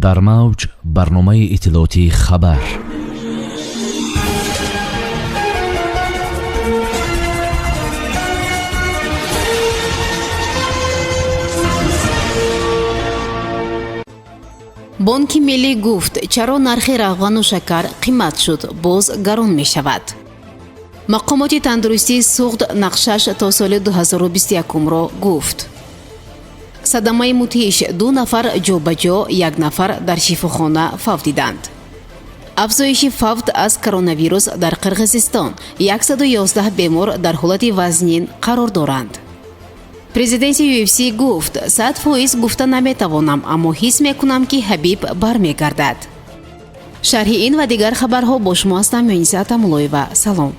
дар мавҷ барномаи иттилоотии хабар. бонки миллӣ гуфт чаро нархи равғану шакар қимат шуд, боз гарон мешавад. мақомоти тандурустии суғд нақшаш то соли 2021ро гуфт. садамаи мудҳиш 2 нафар ҷобаҷо, 1 нафар дар шифохона фавт диданд. афзоиши фавт аз коронавирус дар қирғизистон 111 бемор дар ҳолати вазнин қарор доранд. президенти UFC гуфт 100% гуфта наметавонам, аммо ҳис мекунам ки ҳабиб бармегардад. шарҳи ин ва дигар хабарҳо бо шумо ҳастам. Муниса Атамуллоева, салом.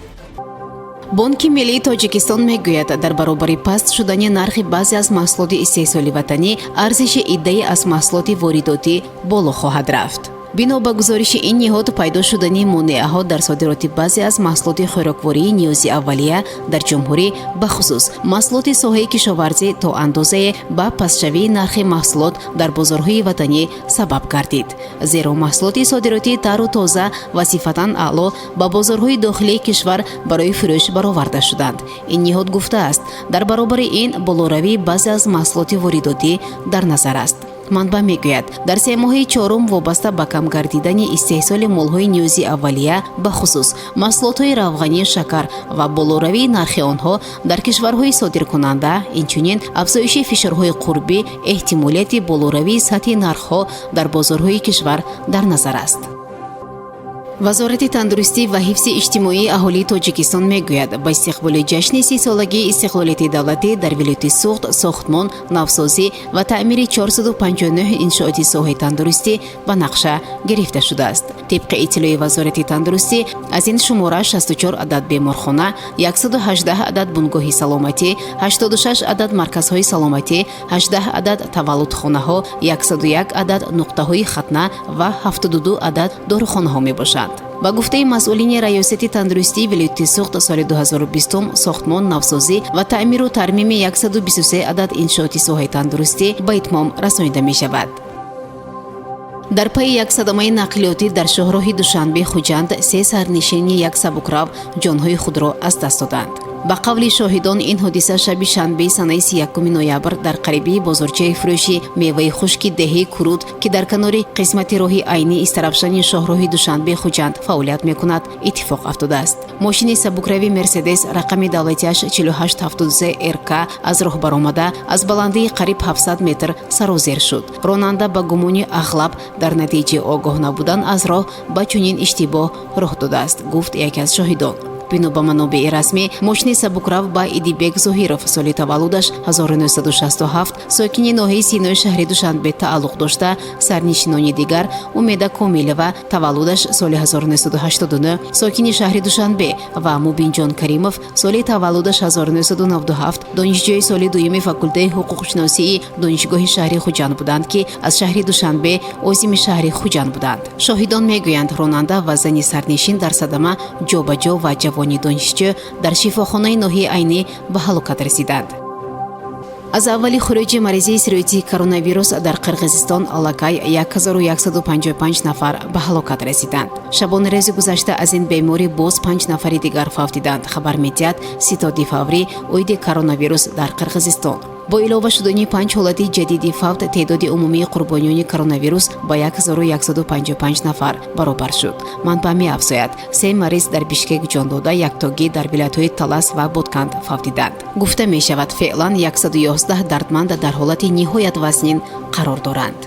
бонки миллии тоҷикистон мегӯяд дар баробари паст шудани нархи баъзе аз маҳсулоти истеҳсоли ватанӣ арзиши иддаи аз маҳсулоти воридотӣ боло хоҳад рафт. бино ба гузориши ин ниҳод, пайдо шудани монеаҳо дар содироти баъзе аз маҳсулоти хӯроквории ниёзи аввалия дар ҷумҳурӣ, бахусус маҳсулоти соҳаи кишоварзӣ, то андозае ба пастшавии нархи маҳсулот дар бозорҳои ватанӣ сабаб гардид. зеро маҳсулоти содиротӣ тару тоза ва сифатан аъло ба бозорҳои дохилии кишвар барои фурӯш бароварда шуданд. ин ниҳод гуфтааст, дар баробари ин болоравии баъзе аз маҳсулоти воридотӣ дар назар аст. манбаъ мегӯяд, дар 3 моҳаи чорум вобаста ба кам гардидани истеҳсоли молҳои ниёзи аввалия, бахусус маҳсулотҳои равғанӣ, шакар ва болоравии нархи онҳо дар кишварҳои содиркунанда, инчунин афзоиши фишорҳои қурбӣ, эҳтимолияти болоравии сатҳи нархҳо дар бозорҳои кишвар дар назар аст. вазорати тандурустӣ ва ҳифзи иҷтимоии аҳолии Тоҷикистон мегӯяд, ба истиқболи ҷашни 30-солагии истиқлолияти давлатӣ дар вилояти суғд, сохтмон, навсозӣ ва таъмири 459 иншооти соҳаи тандурустӣ ба нақша гирифта шудааст. тибқи иттилои вазорати тандурустӣ, аз ин шумора 64 адад беморхона, 118 адад бунгоҳи саломатӣ, 86 адад марказҳои саломатӣ, 18 адад таваллудхонаҳо, 101 адад нуқтаҳои хатна ва 72 адад дорухонаҳо мебошанд. ба гуфтаи масъулини раёсати тандурустии вилояти суғд, соли 2020 сохтмон, навсозӣ ва таъмиру тармими 123 адад иншооти соҳаи тандурустӣ ба итмом расонида мешавад. дар пайи як садамаи нақлиётӣ дар шоҳроҳи Душанбе, Хуҷанд, 3 сарнишини як сабукрав ҷонҳои худро аз даст доданд. ба қавли шоҳидон, ин ҳодиса шаби шанбеи санаи 31 ноябр дар қарибии бозорчаи фурӯши меваи хушки деҳаи Куруд, ки дар канори қисмати роҳи айни изтарафшани шоҳроҳи Душанбе, Хуҷанд фаъолият мекунад, иттифоқ афтодааст. мошини сабукрави Мерседес рақами давлатиаш 4873 РК аз роҳ баромада, аз баландии қариб 700 метр сарозер шуд. ронанда ба гумони ағлаб дар натиҷаи огоҳ набудан аз роҳ ба чунин иштибоҳ роҳ додааст, гуфт яке аз шоҳидон. бино ба манобеи расмӣ, мошини сабукрав ба Идибек Зоҳиров, соли таваллудаш 1967, сокини ноҳияи Синои шаҳри Душанбе тааллуқ дошта, сарнишинони дигар Умеда Комилова, таваллудаш соли 1989, сокини шаҳри Душанбе ва Мубинҷон Каримов, соли таваллудаш 1997, донишҷӯи соли 2-уми факултаи ҳуқуқшиносии донишгоҳи шаҳри Хуҷанд буданд, ки аз шаҳри Душанбе озими шаҳри Хуҷанд буданд. шоҳидон мегӯянд, ронанда ва зани сарнишин дар садама ҷобаҷо ва ҷавони донишҷӯ дар шифохонаи ноҳияи айнӣ ба ҳалокат расиданд. аз аввали хуруҷи маризии сироятии коронавирус дар Қирғизистон аллакай 1155 нафар ба ҳалокат расиданд. шабони рӯзи гузашта аз ин беморӣ боз 5 нафари дигар фавт диданд. хабар медиҳад ситоди фаври оиди коронавирус дар Қирғизистон. бо илова шудани 5 ҳолати ҷадиди фавт, теъдоди умумии қурбониёни коронавирус ба 1155 нафар баробар шуд. манбаъ меафзояд, 3 мариз дар Бишкек ҷон дода, яктоги дар вилоятҳои Талас ва Ботканд фавт диданд. гуфта мешавад, феълан 111 дардманд дар ҳолати ниҳоят вазнин қарор доранд.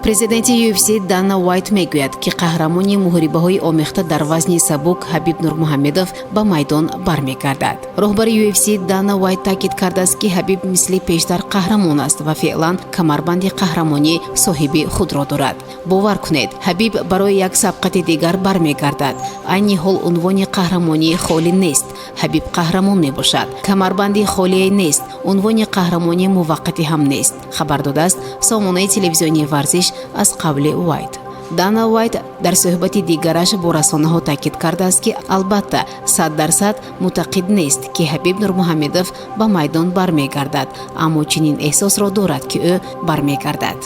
президенти UFC Дана Уайт мегӯяд, ки қаҳрамони муҳорибаҳои омехта дар вазни сабук Ҳабиб Нурмуҳаммедов ба майдон бармегардад. роҳбари UFC Дана Уайт таъкид кардааст, ки Ҳабиб мисли пештар қаҳрамон аст ва феълан камарбанди қаҳрамонӣ соҳиби худро дорад. бовар кунед, Ҳабиб барои як сабқати дигар бармегардад. айни ҳол унвони қаҳрамонӣ холӣ нест. Ҳабиб қаҳрамон мебошад. камарбанди холие нест. унвони қаҳрамонӣ муваққатӣ ҳам нест. хабар додааст сомонаи телевизионии варзиш аз қавли Уайт. Дана Уайт дар суҳбати дигараш бо расонаҳо таъкид кардааст, ки албатта 100% мутақид нест, ки Ҳабиб Нурмуҳаммедов ба майдон бармегардад, аммо чунин эҳсосро дорад, ки ӯ бармегардад.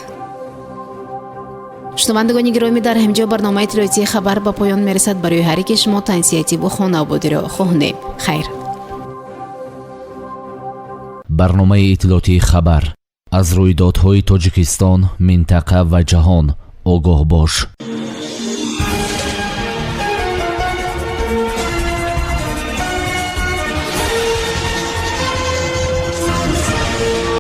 шунавандагони гиромӣ, дар ҳамҷо барномаи иттилоотии хабар ба поён мерасад. барои ҳар яке шумо тансиятиву хонаводиро хоҳонем. хайр. барномаи иттилоотии хабар. аз рӯйдодҳои тоҷикистон, минтақа ва ҷаҳон огоҳ бош.